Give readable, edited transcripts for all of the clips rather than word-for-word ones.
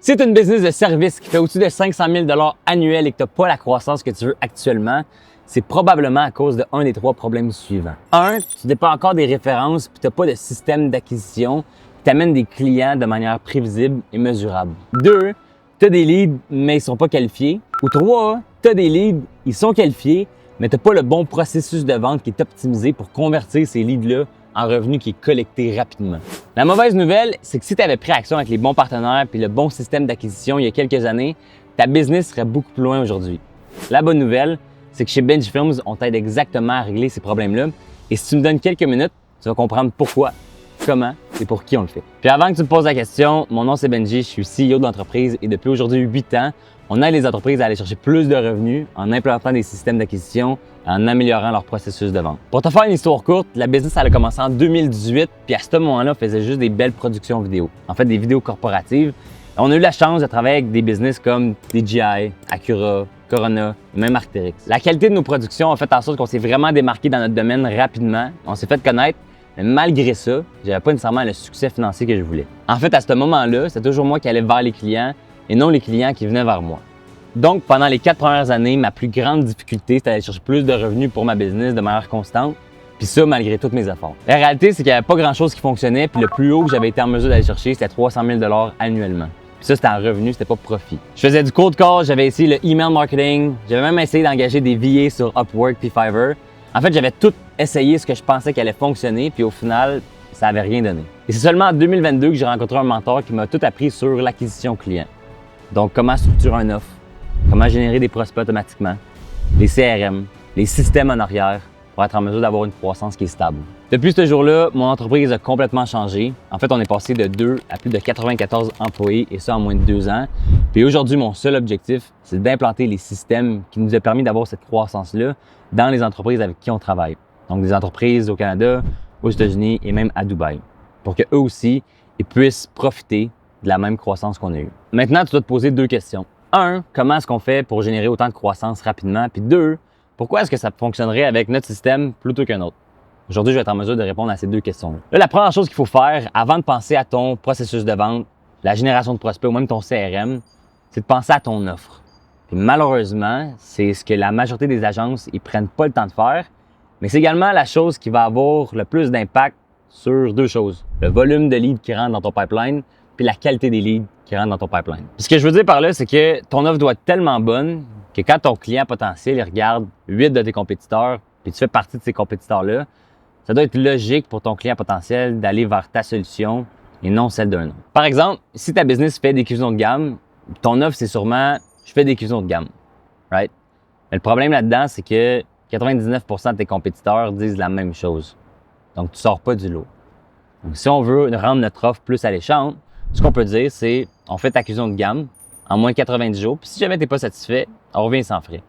Si tu as une business de service qui fait au-dessus de 500 000 $ annuels et que tu n'as pas la croissance que tu veux actuellement, c'est probablement à cause d'un des trois problèmes suivants. Un, tu n'as pas encore des références et tu n'as pas de système d'acquisition qui t'amène des clients de manière prévisible et mesurable. Deux, tu as des leads, mais ils ne sont pas qualifiés. Ou trois, tu as des leads, ils sont qualifiés, mais tu n'as pas le bon processus de vente qui est optimisé pour convertir ces leads-là en revenus qui est collecté rapidement. La mauvaise nouvelle, c'est que si tu avais pris action avec les bons partenaires et le bon système d'acquisition il y a quelques années, ta business serait beaucoup plus loin aujourd'hui. La bonne nouvelle, c'est que chez Benji Films, on t'aide exactement à régler ces problèmes-là. Et si tu me donnes quelques minutes, tu vas comprendre pourquoi, comment et pour qui on le fait. Puis avant que tu me poses la question, mon nom c'est Benji, je suis CEO d'entreprise et depuis aujourd'hui 8 ans, on aide les entreprises à aller chercher plus de revenus en implantant des systèmes d'acquisition et en améliorant leur processus de vente. Pour te faire une histoire courte, la business elle a commencé en 2018 puis à ce moment-là, on faisait juste des belles productions vidéo. En fait, des vidéos corporatives. On a eu la chance de travailler avec des business comme DJI, Acura, Corona et même Arc'teryx. La qualité de nos productions a fait en sorte qu'on s'est vraiment démarqué dans notre domaine rapidement. On s'est fait connaître, mais malgré ça, j'avais pas nécessairement le succès financier que je voulais. En fait, à ce moment-là, c'était toujours moi qui allais vers les clients et non les clients qui venaient vers moi. Donc, pendant les 4 premières années, ma plus grande difficulté, c'était d'aller chercher plus de revenus pour ma business de manière constante. Puis ça, malgré tous mes efforts. La réalité, c'est qu'il n'y avait pas grand-chose qui fonctionnait. Puis le plus haut que j'avais été en mesure d'aller chercher, c'était 300 000 $ annuellement. Puis ça, c'était en revenu, c'était pas profit. Je faisais du cold call, j'avais essayé le email marketing. J'avais même essayé d'engager des VA sur Upwork puis Fiverr. En fait, j'avais tout essayé ce que je pensais qu'elle allait fonctionner. Puis au final, ça n'avait rien donné. Et c'est seulement en 2022 que j'ai rencontré un mentor qui m'a tout appris sur l'acquisition client. Donc, comment structurer une offre, comment générer des prospects automatiquement, les CRM, les systèmes en arrière pour être en mesure d'avoir une croissance qui est stable. Depuis ce jour-là, mon entreprise a complètement changé. En fait, on est passé de 2 à plus de 94 employés et ça en moins de 2 ans. Puis aujourd'hui, mon seul objectif, c'est d'implanter les systèmes qui nous ont permis d'avoir cette croissance-là dans les entreprises avec qui on travaille. Donc, des entreprises au Canada, aux États-Unis et même à Dubaï, pour qu'eux aussi, ils puissent profiter de la même croissance qu'on a eue. Maintenant, tu dois te poser 2 questions. 1, comment est-ce qu'on fait pour générer autant de croissance rapidement? Puis 2, pourquoi est-ce que ça fonctionnerait avec notre système plutôt qu'un autre? Aujourd'hui, je vais être en mesure de répondre à ces 2 questions-là. Là, la première chose qu'il faut faire avant de penser à ton processus de vente, la génération de prospects ou même ton CRM, c'est de penser à ton offre. Puis malheureusement, c'est ce que la majorité des agences ils prennent pas le temps de faire, mais c'est également la chose qui va avoir le plus d'impact sur 2 choses. Le volume de leads qui rentrent dans ton pipeline puis la qualité des leads qui rentrent dans ton pipeline. Puis ce que je veux dire par là, c'est que ton offre doit être tellement bonne que quand ton client potentiel il regarde 8 de tes compétiteurs puis tu fais partie de ces compétiteurs-là, ça doit être logique pour ton client potentiel d'aller vers ta solution et non celle d'un autre. Par exemple, si ta business fait des cuisines de gamme, ton offre, c'est sûrement « je fais des cuisines de gamme ». Right? Mais le problème là-dedans, c'est que 99% de tes compétiteurs disent la même chose. Donc, tu ne sors pas du lot. Donc, si on veut rendre notre offre plus alléchante, ce qu'on peut dire, c'est on fait ta cuisine de gamme en moins de 90 jours, puis si jamais tu n'es pas satisfait, on revient sans frais.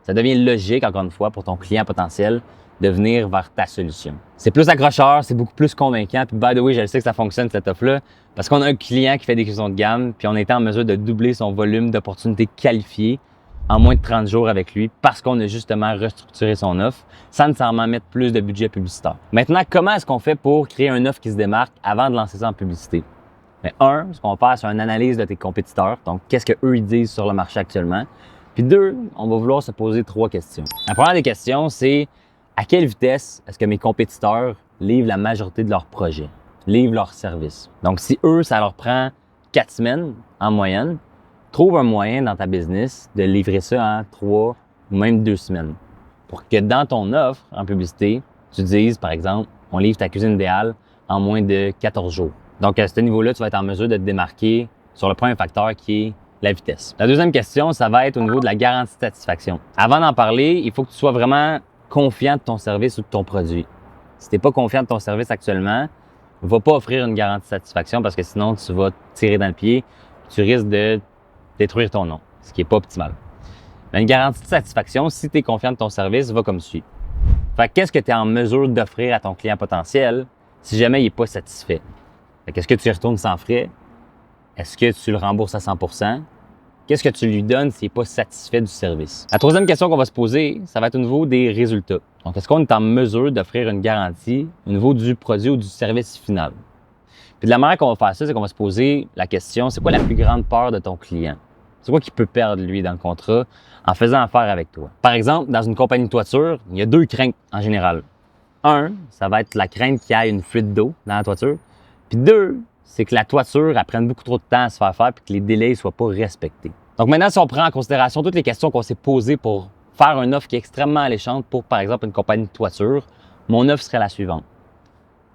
Ça devient logique, encore une fois, pour ton client potentiel de venir vers ta solution. C'est plus accrocheur, c'est beaucoup plus convaincant. Puis, by the way, je sais que ça fonctionne, cette offre-là, parce qu'on a un client qui fait des cuisines de gamme, puis on était en mesure de doubler son volume d'opportunités qualifiées en moins de 30 jours avec lui, parce qu'on a justement restructuré son offre, sans nécessairement mettre plus de budget publicitaire. Maintenant, comment est-ce qu'on fait pour créer une offre qui se démarque avant de lancer ça en publicité? Mais 1, ce qu'on va faire, c'est une analyse de tes compétiteurs. Donc, qu'est-ce qu'eux ils disent sur le marché actuellement? Puis 2, on va vouloir se poser 3 questions. La première des questions, c'est à quelle vitesse est-ce que mes compétiteurs livrent la majorité de leurs projets, livrent leurs services? Donc, si eux, ça leur prend 4 semaines en moyenne, trouve un moyen dans ta business de livrer ça en 3 ou même 2 semaines. Pour que dans ton offre en publicité, tu dises, par exemple, on livre ta cuisine idéale en moins de 14 jours. Donc, à ce niveau-là, tu vas être en mesure de te démarquer sur le premier facteur qui est la vitesse. La deuxième question, ça va être au niveau de la garantie de satisfaction. Avant d'en parler, il faut que tu sois vraiment confiant de ton service ou de ton produit. Si tu n'es pas confiant de ton service actuellement, ne va pas offrir une garantie de satisfaction parce que sinon, tu vas te tirer dans le pied. Tu risques de détruire ton nom, ce qui n'est pas optimal. Mais une garantie de satisfaction, si tu es confiant de ton service, va comme suit. Fait qu'est-ce que tu es en mesure d'offrir à ton client potentiel si jamais il n'est pas satisfait? Est-ce que tu y retournes sans frais? Est-ce que tu le rembourses à 100%? Qu'est-ce que tu lui donnes s'il n'est pas satisfait du service? La troisième question qu'on va se poser, ça va être au niveau des résultats. Donc, est-ce qu'on est en mesure d'offrir une garantie au niveau du produit ou du service final? Puis de la manière qu'on va faire ça, c'est qu'on va se poser la question, c'est quoi la plus grande peur de ton client? C'est quoi qu'il peut perdre, lui, dans le contrat en faisant affaire avec toi? Par exemple, dans une compagnie de toiture, il y a 2 craintes en général. 1, ça va être la crainte qu'il y ait une fuite d'eau dans la toiture. Puis 2, c'est que la toiture, elle prenne beaucoup trop de temps à se faire faire puis que les délais ne soient pas respectés. Donc maintenant, si on prend en considération toutes les questions qu'on s'est posées pour faire une offre qui est extrêmement alléchante pour, par exemple, une compagnie de toiture, mon offre serait la suivante.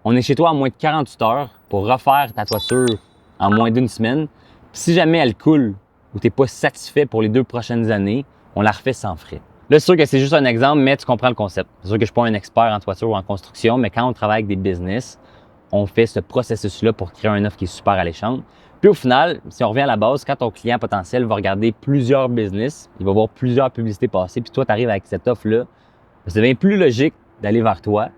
On est chez toi en moins de 48 heures pour refaire ta toiture en moins d'1 semaine. Puis si jamais elle coule ou tu n'es pas satisfait pour les 2 prochaines années, on la refait sans frais. Là, c'est sûr que c'est juste un exemple, mais tu comprends le concept. C'est sûr que je ne suis pas un expert en toiture ou en construction, mais quand on travaille avec des business, on fait ce processus-là pour créer une offre qui est super alléchante. Puis au final, si on revient à la base, quand ton client potentiel va regarder plusieurs business, il va voir plusieurs publicités passer, puis toi, tu arrives avec cette offre-là, ça devient plus logique d'aller vers toi.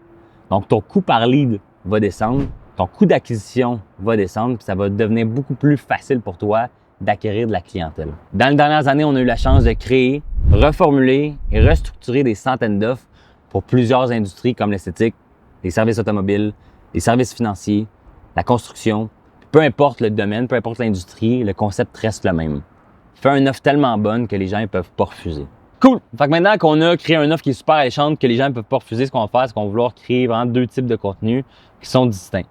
Donc, ton coût par lead va descendre, ton coût d'acquisition va descendre, puis ça va devenir beaucoup plus facile pour toi d'acquérir de la clientèle. Dans les dernières années, on a eu la chance de créer, reformuler et restructurer des centaines d'offres pour plusieurs industries comme l'esthétique, les services automobiles, les services financiers, la construction. Peu importe le domaine, peu importe l'industrie, le concept reste le même. Fais une offre tellement bonne que les gens ne peuvent pas refuser. Cool! Fait que maintenant qu'on a créé une offre qui est super alléchante, que les gens ne peuvent pas refuser, ce qu'on va faire, c'est qu'on va vouloir créer vraiment 2 types de contenus qui sont distincts.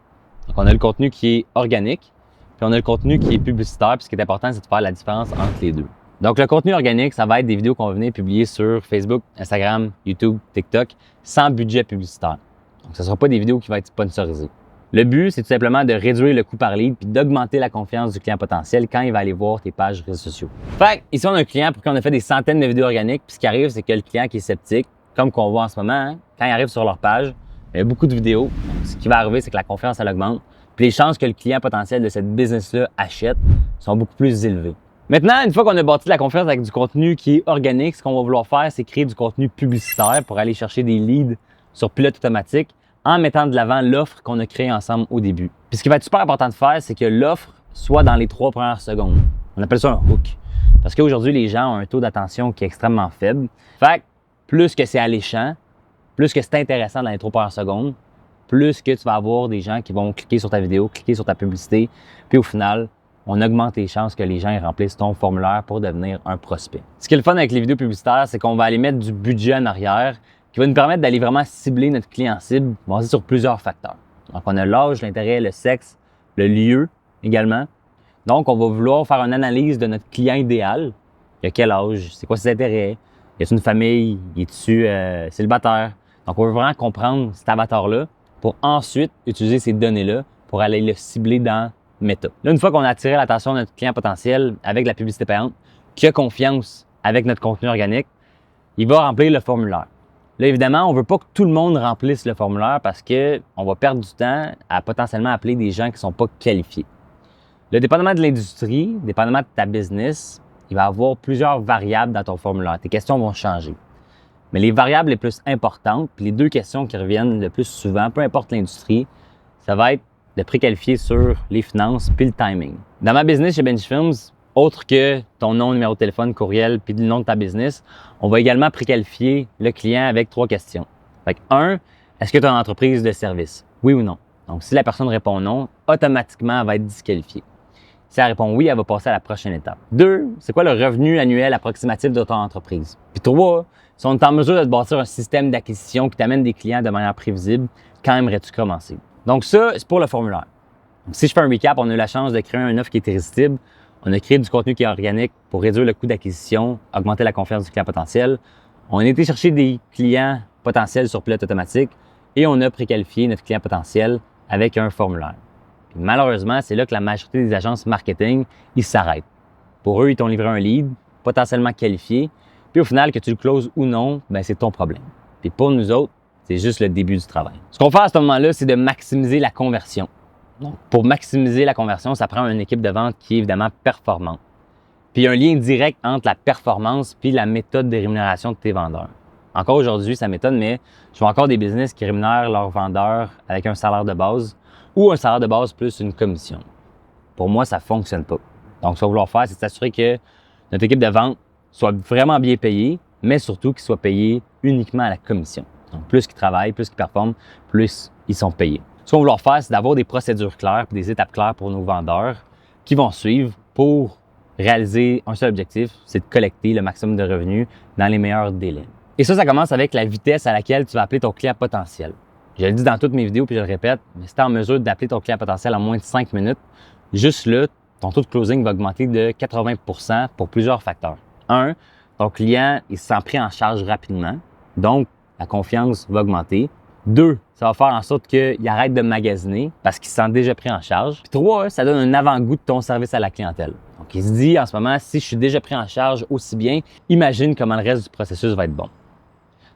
Donc, on a le contenu qui est organique, puis on a le contenu qui est publicitaire, puis ce qui est important, c'est de faire la différence entre les deux. Donc, le contenu organique, ça va être des vidéos qu'on va venir publier sur Facebook, Instagram, YouTube, TikTok, sans budget publicitaire. Donc, ce ne sera pas des vidéos qui vont être sponsorisées. Le but, c'est tout simplement de réduire le coût par lead puis d'augmenter la confiance du client potentiel quand il va aller voir tes pages réseaux sociaux. Fait ici, on a un client pour qui on a fait des centaines de vidéos organiques, puis ce qui arrive, c'est que le client qui est sceptique, comme qu'on voit en ce moment, hein, quand il arrive sur leur page, il y a beaucoup de vidéos. Donc, ce qui va arriver, c'est que la confiance, elle augmente. Puis les chances que le client potentiel de cette business-là achète sont beaucoup plus élevées. Maintenant, une fois qu'on a bâti la confiance avec du contenu qui est organique, ce qu'on va vouloir faire, c'est créer du contenu publicitaire pour aller chercher des leads sur pilote automatique en mettant de l'avant l'offre qu'on a créée ensemble au début. Puis ce qui va être super important de faire, c'est que l'offre soit dans les 3 premières secondes. On appelle ça un hook. Parce qu'aujourd'hui, les gens ont un taux d'attention qui est extrêmement faible. Fait que plus que c'est alléchant, plus que c'est intéressant dans les 3 premières secondes, plus que tu vas avoir des gens qui vont cliquer sur ta vidéo, cliquer sur ta publicité, puis au final, on augmente les chances que les gens remplissent ton formulaire pour devenir un prospect. Ce qui est le fun avec les vidéos publicitaires, c'est qu'on va aller mettre du budget en arrière qui va nous permettre d'aller vraiment cibler notre client cible basé sur plusieurs facteurs. Donc, on a l'âge, l'intérêt, le sexe, le lieu également. Donc, on va vouloir faire une analyse de notre client idéal. Il a quel âge? C'est quoi ses intérêts? Y a-t-il une famille? Es-tu célibataire? Donc, on veut vraiment comprendre cet avatar-là pour ensuite utiliser ces données-là pour aller le cibler dans Meta. Là, une fois qu'on a attiré l'attention de notre client potentiel avec la publicité payante, qui a confiance avec notre contenu organique, il va remplir le formulaire. Là, évidemment, on ne veut pas que tout le monde remplisse le formulaire parce qu'on va perdre du temps à potentiellement appeler des gens qui ne sont pas qualifiés. Là, dépendamment de l'industrie, dépendamment de ta business, il va y avoir plusieurs variables dans ton formulaire. Tes questions vont changer. Mais les variables les plus importantes, puis les 2 questions qui reviennent le plus souvent, peu importe l'industrie, ça va être de préqualifier sur les finances puis le timing. Dans ma business chez Benjifilms, autre que ton nom, numéro de téléphone, courriel, puis le nom de ta business, on va également préqualifier le client avec 3 questions. Fait que 1, est-ce que tu as une entreprise de service? Oui ou non? Donc, si la personne répond non, automatiquement, elle va être disqualifiée. Si elle répond oui, elle va passer à la prochaine étape. 2, c'est quoi le revenu annuel approximatif de ton entreprise? Puis 3, si on est en mesure de te bâtir un système d'acquisition qui t'amène des clients de manière prévisible, quand aimerais-tu commencer? Donc ça, c'est pour le formulaire. Donc, si je fais un recap, on a eu la chance de créer une offre qui est irrésistible. On a créé du contenu qui est organique pour réduire le coût d'acquisition, augmenter la confiance du client potentiel. On a été chercher des clients potentiels sur pilote automatique et on a préqualifié notre client potentiel avec un formulaire. Puis malheureusement, c'est là que la majorité des agences marketing, ils s'arrêtent. Pour eux, ils t'ont livré un lead potentiellement qualifié, puis au final, que tu le closes ou non, ben c'est ton problème. Puis pour nous autres, c'est juste le début du travail. Ce qu'on fait à ce moment-là, c'est de maximiser la conversion. Donc, pour maximiser la conversion, ça prend une équipe de vente qui est évidemment performante. Puis il y a un lien direct entre la performance puis la méthode de rémunération de tes vendeurs. Encore aujourd'hui, ça m'étonne, mais je vois encore des business qui rémunèrent leurs vendeurs avec un salaire de base ou un salaire de base plus une commission. Pour moi, ça ne fonctionne pas. Donc, ce qu'on va vouloir faire, c'est s'assurer que notre équipe de vente soit vraiment bien payée, mais surtout qu'ils soient payés uniquement à la commission. Donc, plus qu'ils travaillent, plus qu'ils performent, plus ils sont payés. Ce qu'on va vouloir faire, c'est d'avoir des procédures claires et des étapes claires pour nos vendeurs qui vont suivre pour réaliser un seul objectif, c'est de collecter le maximum de revenus dans les meilleurs délais. Et ça commence avec la vitesse à laquelle tu vas appeler ton client potentiel. Je le dis dans toutes mes vidéos puis je le répète, mais si tu es en mesure d'appeler ton client potentiel en moins de 5 minutes, juste là, ton taux de closing va augmenter de 80% pour plusieurs facteurs. 1, ton client, il se sent pris en charge rapidement, donc la confiance va augmenter. 2, ça va faire en sorte qu'il arrête de magasiner parce qu'il se sent déjà pris en charge. Puis 3, ça donne un avant-goût de ton service à la clientèle. Donc, il se dit en ce moment, si je suis déjà pris en charge aussi bien, imagine comment le reste du processus va être bon.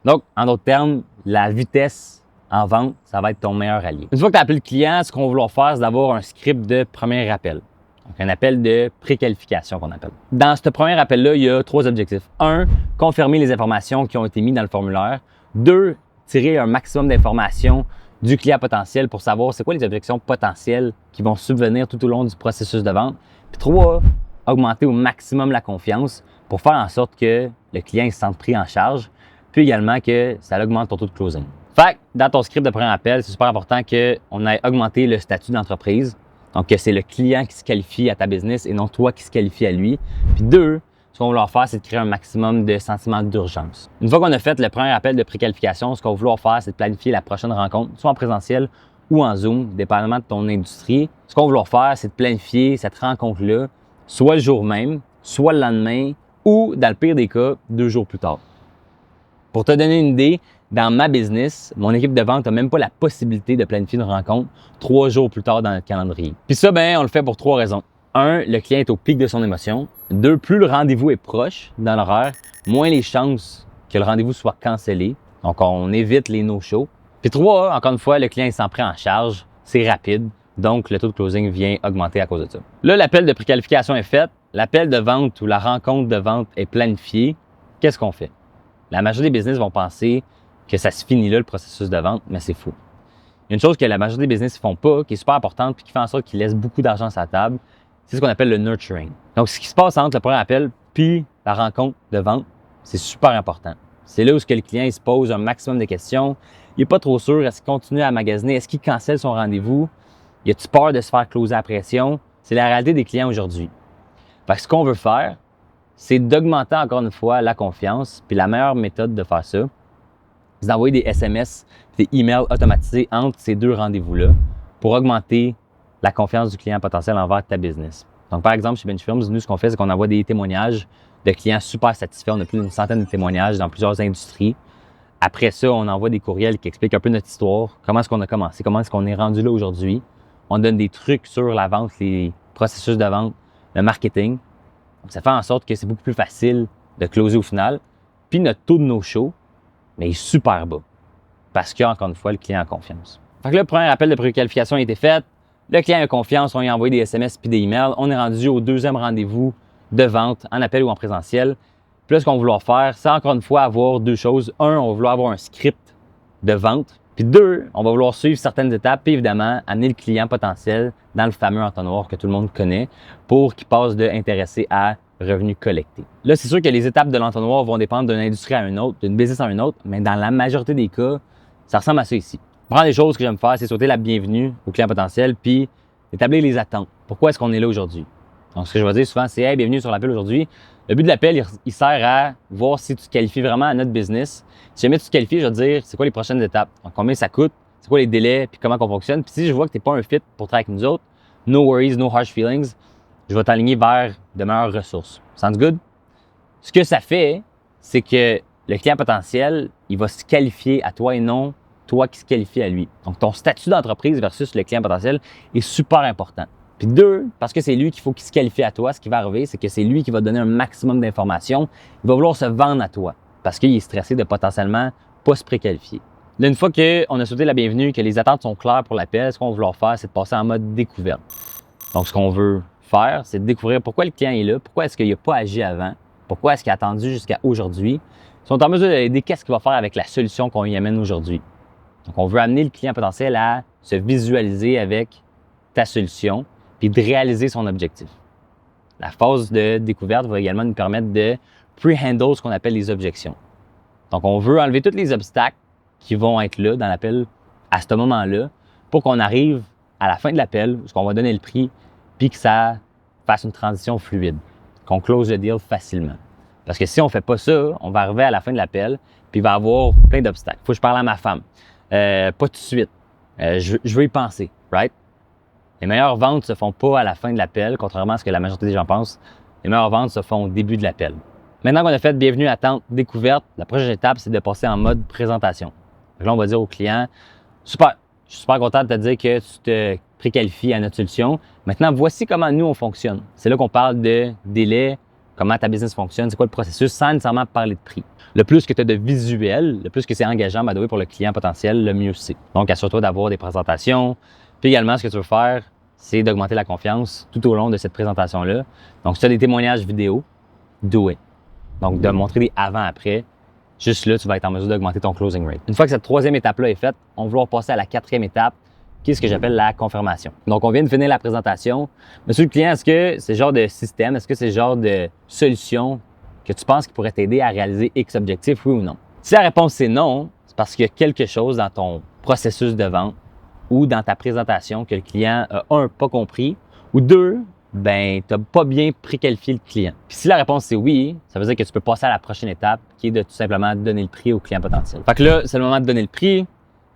Donc, en d'autres termes, la vitesse en vente, ça va être ton meilleur allié. Une fois que tu as appelé le client, ce qu'on va vouloir faire, c'est d'avoir un script de premier appel. Donc, un appel de préqualification qu'on appelle. Dans ce premier appel-là, il y a 3 objectifs. 1, confirmer les informations qui ont été mises dans le formulaire. 2, tirer un maximum d'informations du client potentiel pour savoir c'est quoi les objections potentielles qui vont subvenir tout au long du processus de vente. Puis 3, augmenter au maximum la confiance pour faire en sorte que le client se sente pris en charge, puis également que ça augmente ton taux de closing. Fait que dans ton script de premier appel, c'est super important qu'on ait augmenté le statut d'entreprise, donc que c'est le client qui se qualifie à ta business et non toi qui se qualifie à lui. Puis 2, ce qu'on va vouloir faire, c'est de créer un maximum de sentiments d'urgence. Une fois qu'on a fait le premier appel de préqualification, ce qu'on va vouloir faire, c'est de planifier la prochaine rencontre, soit en présentiel ou en Zoom, dépendamment de ton industrie. Ce qu'on va vouloir faire, c'est de planifier cette rencontre-là, soit le jour même, soit le lendemain, ou dans le pire des cas, 2 jours plus tard. Pour te donner une idée, dans ma business, mon équipe de vente n'a même pas la possibilité de planifier une rencontre 3 jours plus tard dans notre calendrier. Puis ça, on le fait pour 3 raisons. 1, le client est au pic de son émotion. 2, plus le rendez-vous est proche dans l'horaire, moins les chances que le rendez-vous soit cancellé. Donc, on évite les no-shows. Puis 3, encore une fois, le client s'en prend en charge, c'est rapide, donc le taux de closing vient augmenter à cause de ça. Là, l'appel de préqualification est fait, l'appel de vente ou la rencontre de vente est planifiée. Qu'est-ce qu'on fait? La majorité des business vont penser que ça se finit là, le processus de vente, mais c'est faux. Il y a une chose que la majorité des business ne font pas, qui est super importante, puis qui fait en sorte qu'ils laissent beaucoup d'argent sur la table, c'est ce qu'on appelle le nurturing. Donc, ce qui se passe entre le premier appel puis la rencontre de vente, c'est super important. C'est là où le client il se pose un maximum de questions. Il n'est pas trop sûr, est-ce qu'il continue à magasiner, est-ce qu'il cancelle son rendez-vous, il a-tu peur de se faire closer à la pression? C'est la réalité des clients aujourd'hui. Fait que ce qu'on veut faire, c'est d'augmenter encore une fois la confiance, puis la meilleure méthode de faire ça, c'est d'envoyer des SMS, des emails automatisés entre ces 2 rendez-vous-là pour augmenter la confiance du client potentiel envers ta business. Donc, par exemple, chez Bench Films, nous, ce qu'on fait, c'est qu'on envoie des témoignages de clients super satisfaits. On a plus d'une centaine de témoignages dans plusieurs industries. Après ça, on envoie des courriels qui expliquent un peu notre histoire, comment est-ce qu'on a commencé, comment est-ce qu'on est rendu là aujourd'hui. On donne des trucs sur la vente, les processus de vente, le marketing. Donc, ça fait en sorte que c'est beaucoup plus facile de closer au final. Puis, notre taux de no-show, mais il est super bas parce qu'encore une fois, le client a confiance. Fait que là, le premier appel de préqualification a été fait. Le client a confiance, on lui a envoyé des SMS puis des emails. On est rendu au 2e rendez-vous de vente en appel ou en présentiel. Puis là, ce qu'on va vouloir faire, c'est encore une fois avoir 2 choses. 1, on va vouloir avoir un script de vente. Puis 2, on va vouloir suivre certaines étapes. Puis évidemment, amener le client potentiel dans le fameux entonnoir que tout le monde connaît pour qu'il passe de intéressé à revenu collecté. Là, c'est sûr que les étapes de l'entonnoir vont dépendre d'une industrie à une autre, d'une business à une autre, mais dans la majorité des cas, ça ressemble à ça ici. Prendre des choses que j'aime faire, c'est souhaiter la bienvenue au client potentiel, puis établir les attentes. Pourquoi est-ce qu'on est là aujourd'hui? Donc, ce que je vais dire souvent, c'est « Hey, bienvenue sur l'appel aujourd'hui ». Le but de l'appel, il sert à voir si tu te qualifies vraiment à notre business. Si jamais tu te qualifies, je vais te dire c'est quoi les prochaines étapes. Donc, combien ça coûte, c'est quoi les délais, puis comment on fonctionne. Puis si je vois que tu n'es pas un fit pour travailler avec nous autres, no worries, no harsh feelings, je vais t'aligner vers de meilleures ressources. Sounds good? Ce que ça fait, c'est que le client potentiel, il va se qualifier à toi et non toi qui se qualifie à lui. Donc, ton statut d'entreprise versus le client potentiel est super important. Puis 2, parce que c'est lui qu'il faut qu'il se qualifie à toi, ce qui va arriver, c'est que c'est lui qui va donner un maximum d'informations. Il va vouloir se vendre à toi parce qu'il est stressé de potentiellement pas se préqualifier. Là, une fois qu'on a souhaité la bienvenue, que les attentes sont claires pour l'appel, ce qu'on va vouloir faire, c'est de passer en mode découverte. Donc, ce qu'on veut faire, c'est de découvrir pourquoi le client est là, pourquoi est-ce qu'il n'a pas agi avant, pourquoi est-ce qu'il a attendu jusqu'à aujourd'hui. Ils sont en mesure de l'aider, qu'est-ce qu'il va faire avec la solution qu'on lui amène aujourd'hui. Donc, on veut amener le client potentiel à se visualiser avec ta solution puis de réaliser son objectif. La phase de découverte va également nous permettre de pre-handle ce qu'on appelle les objections. Donc, on veut enlever tous les obstacles qui vont être là dans l'appel à ce moment-là pour qu'on arrive à la fin de l'appel, où on va donner le prix, puis que ça fasse une transition fluide, qu'on close le deal facilement. Parce que si on ne fait pas ça, on va arriver à la fin de l'appel, puis il va y avoir plein d'obstacles. Il faut que je parle à ma femme. Pas tout de suite. Je veux y penser, right? Les meilleures ventes se font pas à la fin de l'appel, contrairement à ce que la majorité des gens pensent. Les meilleures ventes se font au début de l'appel. Maintenant qu'on a fait bienvenue, attente, découverte, la prochaine étape, c'est de passer en mode présentation. Donc là, on va dire au client, super, je suis super content de te dire que tu te préqualifies à notre solution. Maintenant, voici comment nous, on fonctionne. C'est là qu'on parle de délai, comment ta business fonctionne, c'est quoi le processus, sans nécessairement parler de prix. Le plus que tu as de visuel, le plus que c'est engageant, by the way, pour le client potentiel, le mieux c'est. Donc, assure-toi d'avoir des présentations. Puis également, ce que tu veux faire, c'est d'augmenter la confiance tout au long de cette présentation-là. Donc, si tu as des témoignages vidéo, do it. Donc, de montrer des avant-après, juste là, tu vas être en mesure d'augmenter ton closing rate. Une fois que cette troisième étape-là est faite, on va vouloir passer à la quatrième étape, qui est ce que j'appelle la confirmation. Donc, on vient de finir la présentation. Monsieur le client, est-ce que c'est le genre de système, est-ce que c'est le genre de solution que tu penses qui pourrait t'aider à réaliser X objectif, oui ou non? Si la réponse est non, c'est parce qu'il y a quelque chose dans ton processus de vente ou dans ta présentation que le client a, un, pas compris, ou deux, ben, tu n'as pas bien préqualifié le client. Puis si la réponse c'est oui, ça veut dire que tu peux passer à la prochaine étape, qui est de tout simplement donner le prix au client potentiel. Fait que là, c'est le moment de donner le prix.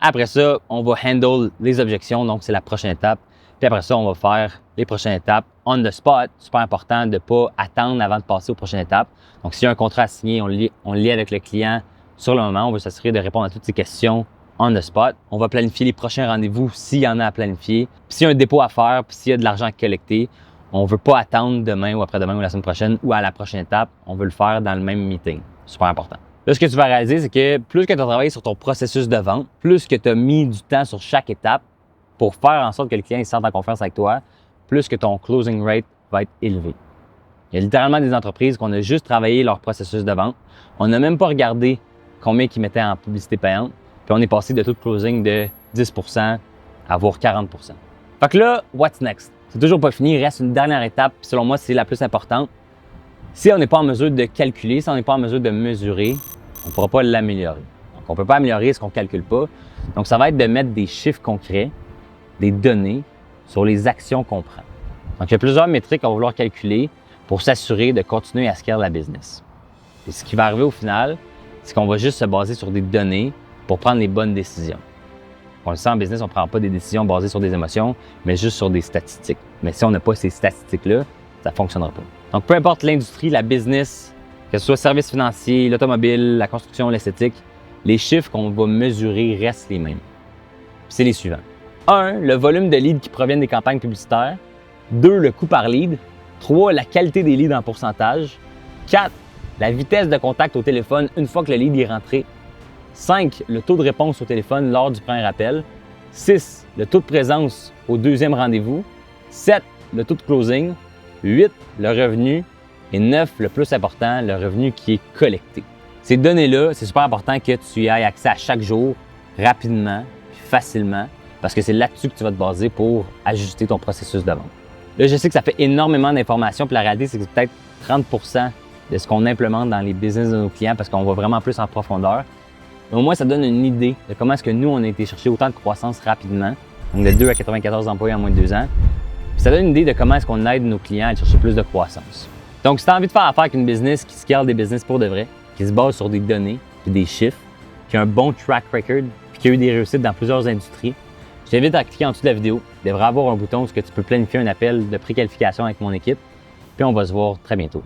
Après ça, on va handle les objections, donc c'est la prochaine étape. Puis après ça, on va faire les prochaines étapes on the spot. Super important de ne pas attendre avant de passer aux prochaines étapes. Donc, s'il y a un contrat à signer, on le lit avec le client sur le moment. On veut s'assurer de répondre à toutes ces questions on the spot. On va planifier les prochains rendez-vous s'il y en a à planifier. Puis s'il y a un dépôt à faire, puis s'il y a de l'argent à collecter, on ne veut pas attendre demain ou après-demain ou la semaine prochaine ou à la prochaine étape. On veut le faire dans le même meeting. Super important. Là, ce que tu vas réaliser, c'est que plus que tu as travaillé sur ton processus de vente, plus que tu as mis du temps sur chaque étape pour faire en sorte que le client il se sente en confiance avec toi, plus que ton closing rate va être élevé. Il y a littéralement des entreprises qu'on a juste travaillé leur processus de vente. On n'a même pas regardé combien ils mettaient en publicité payante. Puis on est passé de taux de closing de 10% à voire 40%. Fait que là, what's next? C'est toujours pas fini. Il reste une dernière étape. Puis selon moi, c'est la plus importante. Si on n'est pas en mesure de calculer, si on n'est pas en mesure de mesurer, on ne pourra pas l'améliorer. Donc, on ne peut pas améliorer ce qu'on ne calcule pas. Donc, ça va être de mettre des chiffres concrets, des données sur les actions qu'on prend. Donc, il y a plusieurs métriques qu'on va vouloir calculer pour s'assurer de continuer à scale la business. Et ce qui va arriver au final, c'est qu'on va juste se baser sur des données pour prendre les bonnes décisions. On le sait en business, on ne prend pas des décisions basées sur des émotions, mais juste sur des statistiques. Mais si on n'a pas ces statistiques-là, ça ne fonctionnera pas. Donc, peu importe l'industrie, la business, que ce soit services financiers, l'automobile, la construction, l'esthétique, les chiffres qu'on va mesurer restent les mêmes. Puis c'est les suivants. 1, le volume de leads qui proviennent des campagnes publicitaires. 2, le coût par lead. 3, la qualité des leads en pourcentage. 4, la vitesse de contact au téléphone une fois que le lead est rentré. 5, le taux de réponse au téléphone lors du premier appel. 6, le taux de présence au deuxième rendez-vous. 7, le taux de closing. 8, le revenu. Et 9, le plus important, le revenu qui est collecté. Ces données-là, c'est super important que tu y aies accès à chaque jour, rapidement, puis facilement, parce que c'est là-dessus que tu vas te baser pour ajuster ton processus de vente. Là, je sais que ça fait énormément d'informations, puis la réalité, c'est que c'est peut-être 30% de ce qu'on implémente dans les business de nos clients, parce qu'on va vraiment plus en profondeur. Mais au moins, ça donne une idée de comment est-ce que nous, on a été chercher autant de croissance rapidement, donc de 2 à 94 employés en moins de 2 ans. Puis ça donne une idée de comment est-ce qu'on aide nos clients à aller chercher plus de croissance. Donc, si tu as envie de faire affaire avec une business qui scale des business pour de vrai, qui se base sur des données et des chiffres, qui a un bon track record, puis qui a eu des réussites dans plusieurs industries, je t'invite à cliquer en dessous de la vidéo. Il devrait avoir un bouton où tu peux planifier un appel de préqualification avec mon équipe. Puis on va se voir très bientôt.